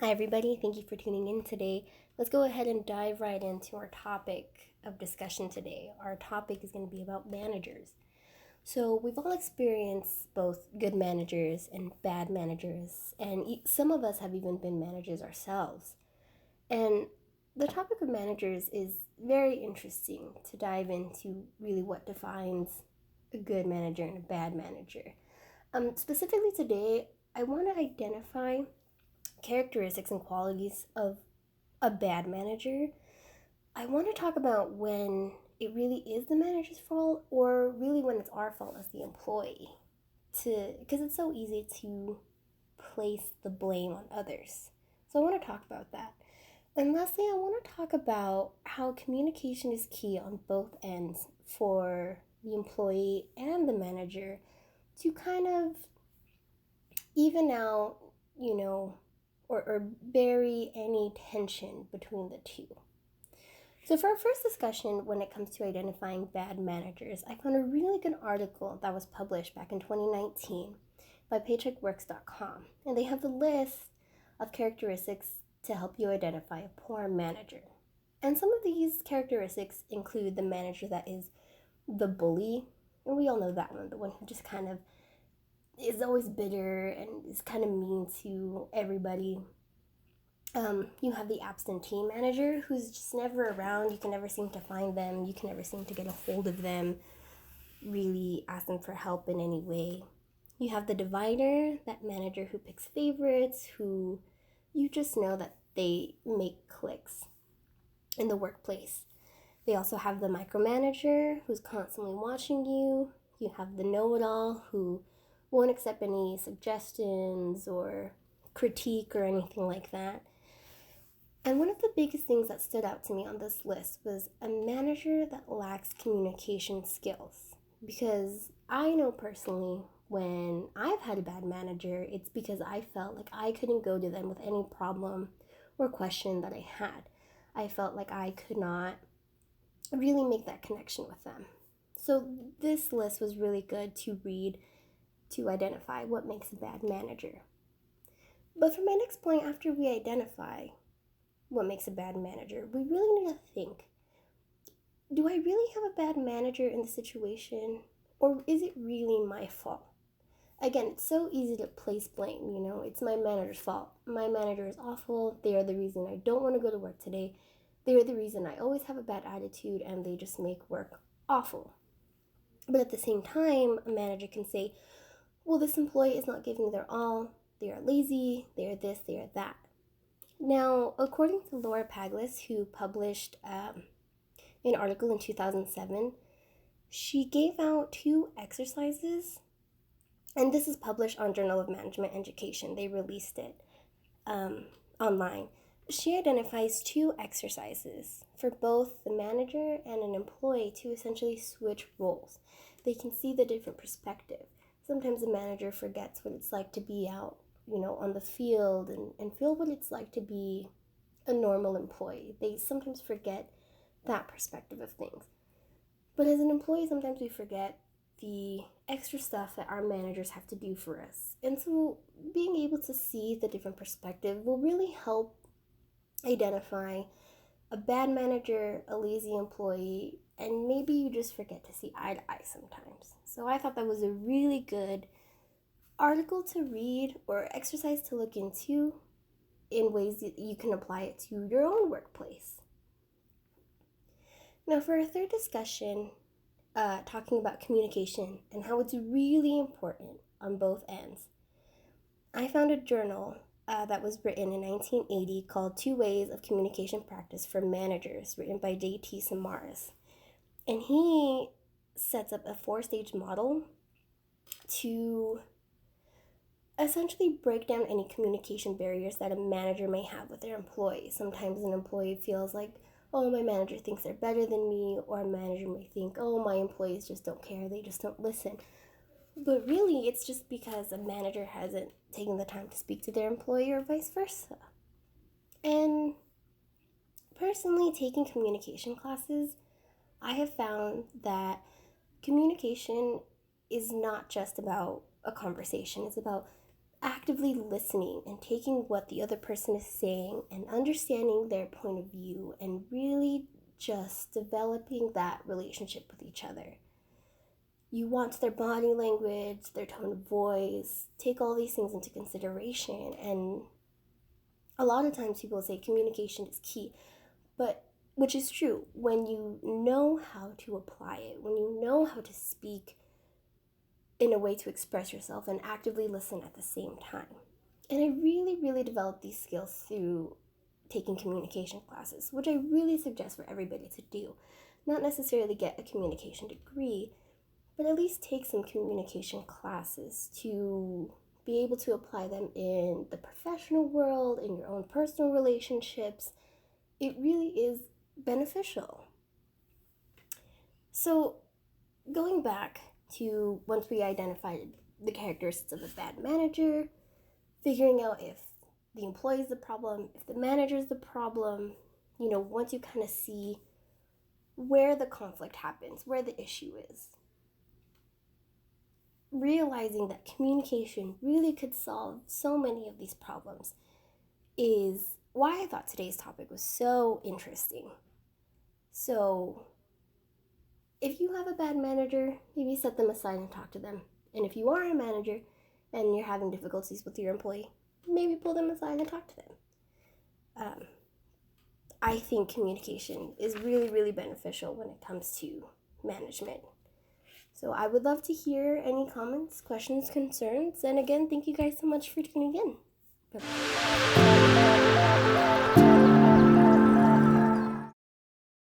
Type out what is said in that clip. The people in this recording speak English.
Hi, everybody. Thank you for tuning in today. Let's go ahead and dive right into our topic of discussion today. Our topic is going to be about managers. So, we've all experienced both good managers and bad managers, and some of us have even been managers ourselves. And the topic of managers is very interesting to dive into really what defines a good manager and a bad manager. Specifically today, I want to identify characteristics and qualities of a bad manager. I want to talk about when it really is the manager's fault or really when it's our fault as the employee. Because it's so easy to place the blame on others. So I want to talk about that. And lastly, I want to talk about how communication is key on both ends for the employee and the manager to kind of even out, you know, or bury any tension between the two. So, for our first discussion, when it comes to identifying bad managers, I found a really good article that was published back in 2019 by paycheckworks.com. And they have a list of characteristics to help you identify a poor manager. And some of these characteristics include the manager that is the bully, and we all know that one, the one who just kind of is always bitter and is kind of mean to everybody. You have the absentee manager who's just never around. You can never seem to find them. You can never seem to get a hold of them, really ask them for help in any way. You have the divider, that manager who picks favorites, who you just know that they make clicks in the workplace. They also have the micromanager who's constantly watching you. You have the know-it-all who won't accept any suggestions or critique or anything like that. And one of the biggest things that stood out to me on this list was a manager that lacks communication skills. Because I know personally when I've had a bad manager, it's because I felt like I couldn't go to them with any problem or question that I had. I felt like I could not really make that connection with them. So this list was really good to read to identify what makes a bad manager. But for my next point, after we identify what makes a bad manager, we really need to think, do I really have a bad manager in the situation, or is it really my fault? Again, it's so easy to place blame, it's my manager's fault. My manager is awful. They are the reason I don't want to go to work today. They are the reason I always have a bad attitude, and they just make work awful. But at the same time, a manager can say, well, this employee is not giving their all. They are lazy. They are this, they are that. Now, according to Laura Paglis, who published an article in 2007, she gave out 2 exercises, and this is published on Journal of Management Education. They released it online. She identifies 2 exercises for both the manager and an employee to essentially switch roles. They can see the different perspective. Sometimes a manager forgets what it's like to be out, on the field and feel what it's like to be a normal employee. They sometimes forget that perspective of things. But as an employee, sometimes we forget the extra stuff that our managers have to do for us. And so being able to see the different perspective will really help identify a bad manager, a lazy employee, and maybe you just forget to see eye to eye sometimes. So I thought that was a really good article to read or exercise to look into in ways that you can apply it to your own workplace. Now, for our third discussion, talking about communication and how it's really important on both ends, I found a journal that was written in 1980 called 2 Ways of Communication Practice for Managers, written by J.T. Samaras. And he sets up a 4-stage model to essentially break down any communication barriers that a manager may have with their employees. Sometimes an employee feels like, oh, my manager thinks they're better than me, or a manager may think, oh, my employees just don't care, they just don't listen. But really, it's just because a manager hasn't taken the time to speak to their employee or vice versa. And personally, taking communication classes, I have found that communication is not just about a conversation. It's about actively listening and taking what the other person is saying and understanding their point of view and really just developing that relationship with each other. You want their body language, their tone of voice, take all these things into consideration. And a lot of times people say communication is key, but which is true when you know how to apply it, when you know how to speak in a way to express yourself and actively listen at the same time. And I really, really developed these skills through taking communication classes, which I really suggest for everybody to do. Not necessarily get a communication degree, but at least take some communication classes to be able to apply them in the professional world, in your own personal relationships. It really is beneficial. So, going back to once we identified the characteristics of a bad manager, figuring out if the employee is the problem, if the manager is the problem, once you kind of see where the conflict happens, where the issue is, realizing that communication really could solve so many of these problems is why I thought today's topic was so interesting. So, if you have a bad manager, maybe set them aside and talk to them. And if you are a manager and you're having difficulties with your employee, maybe pull them aside and talk to them. I think communication is really, really beneficial when it comes to management. So I would love to hear any comments, questions, concerns. And again, thank you guys so much for tuning in. Bye-bye.